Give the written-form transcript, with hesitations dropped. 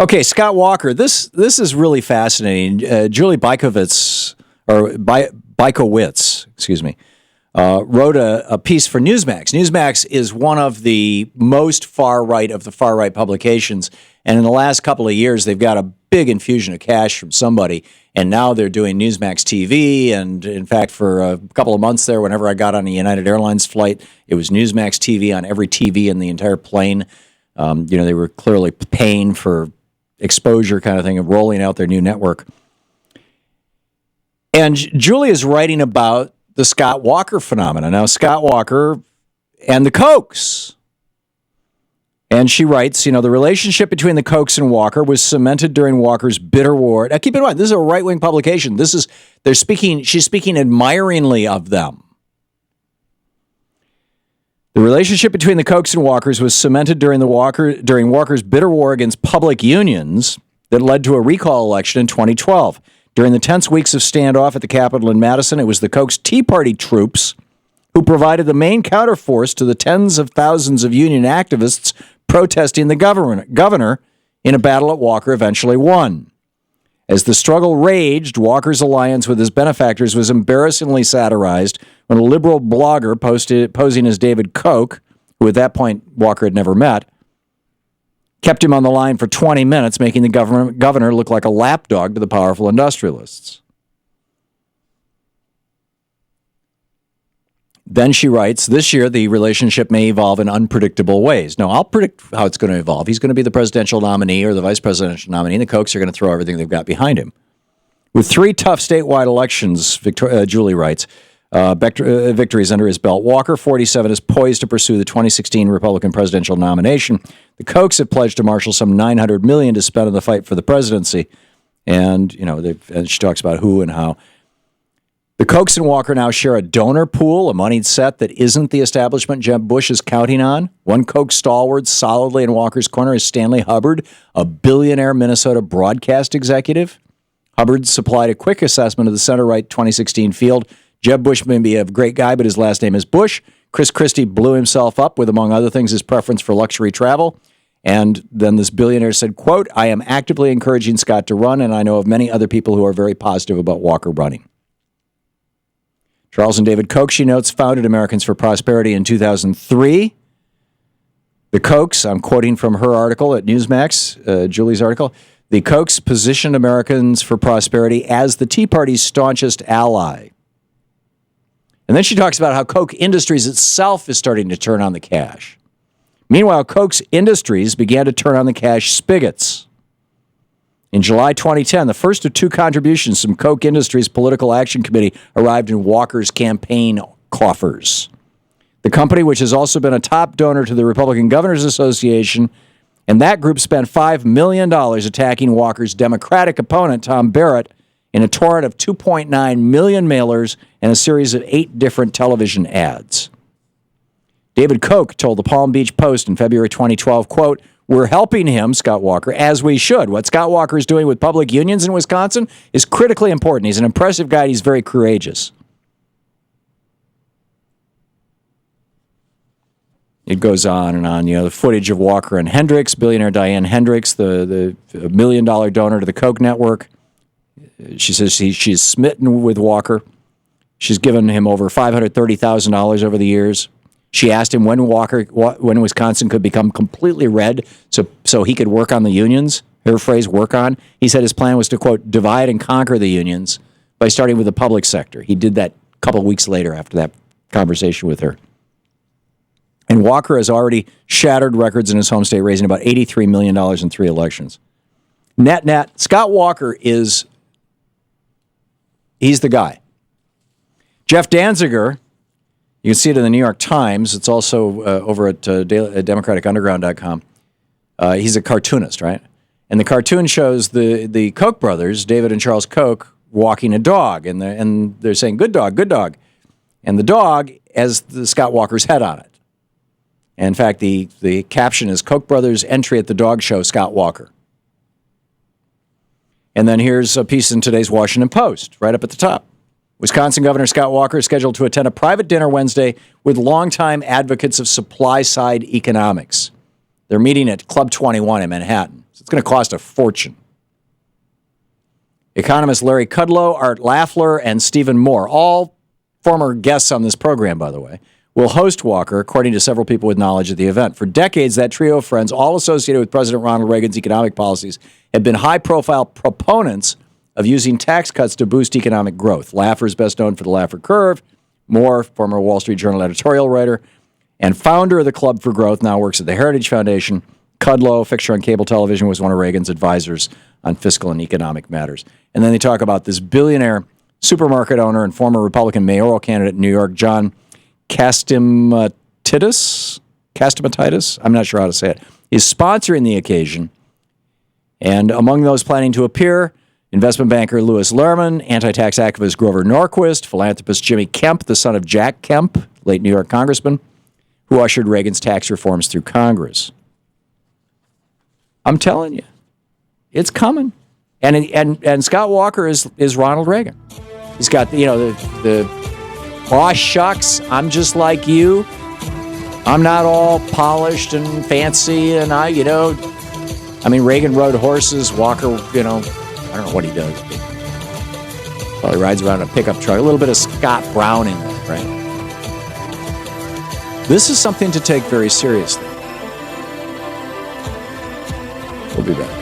Okay, Scott Walker. This is really fascinating. Julie Bykowitz, excuse me, wrote a piece for Newsmax. Newsmax is one of the most far right of the far right publications, and in the last couple of years, they've got a big infusion of cash from somebody, and now they're doing Newsmax TV. And in fact, for a couple of months there, whenever I got on a United Airlines flight, it was Newsmax TV on every TV in the entire plane. They were clearly paying for exposure kind of thing of rolling out their new network. And Julie is writing about the Scott Walker phenomenon. Now, Scott Walker and the Kochs. And she writes, the relationship between the Kochs and Walker was cemented during Walker's bitter war. Now, keep in mind, this is a right-wing publication. She's speaking admiringly of them. The relationship between the Kochs and Walkers was cemented during Walker's bitter war against public unions that led to a recall election in 2012. During the tense weeks of standoff at the Capitol in Madison, it was the Koch's Tea Party troops who provided the main counterforce to the tens of thousands of union activists protesting the governor in a battle that Walker eventually won. As the struggle raged, Walker's alliance with his benefactors was embarrassingly satirized when a liberal blogger posing as David Koch, who at that point Walker had never met, kept him on the line for 20 minutes, making the governor look like a lapdog to the powerful industrialists. Then she writes, this year the relationship may evolve in unpredictable ways. Now, I'll predict how it's going to evolve. He's going to be the presidential nominee or the vice presidential nominee, and the Kochs are going to throw everything they've got behind him. With 3 tough statewide elections, Julie writes, victories under his belt, Walker, 47, is poised to pursue the 2016 Republican presidential nomination. The Kochs have pledged to marshal some $900 million to spend in the fight for the presidency. And, and she talks about who and how. The Kochs and Walker now share a donor pool, a moneyed set that isn't the establishment Jeb Bush is counting on. One Koch stalwart solidly in Walker's corner is Stanley Hubbard, a billionaire Minnesota broadcast executive. Hubbard supplied a quick assessment of the center-right 2016 field. Jeb Bush may be a great guy, but his last name is Bush. Chris Christie blew himself up with, among other things, his preference for luxury travel. And then this billionaire said, quote, I am actively encouraging Scott to run, and I know of many other people who are very positive about Walker running. Charles and David Koch, she notes, founded Americans for Prosperity in 2003. The Kochs, I'm quoting from her article at Newsmax, Julie's article, the Kochs positioned Americans for Prosperity as the Tea Party's staunchest ally. And then she talks about how Koch Industries itself is starting to turn on the cash. Meanwhile, Koch Industries began to turn on the cash spigots. In July 2010, the first of 2 contributions from Koch Industries' Political Action Committee arrived in Walker's campaign coffers. The company, which has also been a top donor to the Republican Governors Association, and that group spent $5 million attacking Walker's Democratic opponent, Tom Barrett, in a torrent of 2.9 million mailers and a series of 8 different television ads. David Koch told the Palm Beach Post in February 2012, quote, we're helping him, Scott Walker, as we should. What Scott Walker is doing with public unions in Wisconsin is critically important. He's an impressive guy. He's very courageous. It goes on and on. The footage of Walker and Hendricks, billionaire Diane Hendricks, the $1 million donor to the Koch network. She says she's smitten with Walker. She's given him over $530,000 over the years. She asked him when Wisconsin could become completely red so he could work on the unions. Her phrase, work on. He said his plan was to, quote, divide and conquer the unions by starting with the public sector. He did that a couple of weeks later after that conversation with her. And Walker has already shattered records in his home state, raising about $83 million in 3 elections. Net, Scott Walker he's the guy. Jeff Danziger, you can see it in the New York Times. It's also over at DemocraticUnderground.com. He's a cartoonist, right? And the cartoon shows the Koch brothers, David and Charles Koch, walking a dog. And they're saying, good dog, good dog. And the dog has the Scott Walker's head on it. And in fact, the caption is Koch brothers' entry at the dog show, Scott Walker. And then here's a piece in today's Washington Post, right up at the top. Wisconsin Governor Scott Walker is scheduled to attend a private dinner Wednesday with longtime advocates of supply-side economics. They're meeting at Club 21 in Manhattan. So it's going to cost a fortune. Economists Larry Kudlow, Art Lafleur, and Stephen Moore, all former guests on this program, by the way, will host Walker, according to several people with knowledge of the event. For decades, that trio of friends, all associated with President Ronald Reagan's economic policies, have been high-profile proponents of using tax cuts to boost economic growth. Laffer is best known for the Laffer Curve. Moore, former Wall Street Journal editorial writer and founder of the Club for Growth, now works at the Heritage Foundation. Kudlow, fixture on cable television, was one of Reagan's advisors on fiscal and economic matters. And then they talk about this billionaire supermarket owner and former Republican mayoral candidate in New York, John Catsimatidis. I'm not sure how to say it. Is sponsoring the occasion. And among those planning to appear, investment banker Louis Lerman, anti-tax activist Grover Norquist, philanthropist Jimmy Kemp, the son of Jack Kemp, late New York congressman, who ushered Reagan's tax reforms through Congress. I'm telling you, it's coming. And Scott Walker is Ronald Reagan. He's got the aw shucks, I'm just like you. I'm not all polished and fancy, and Reagan rode horses. Walker, I don't know what he does. Probably rides around in a pickup truck. A little bit of Scott Brown in there, right? This is something to take very seriously. We'll be back.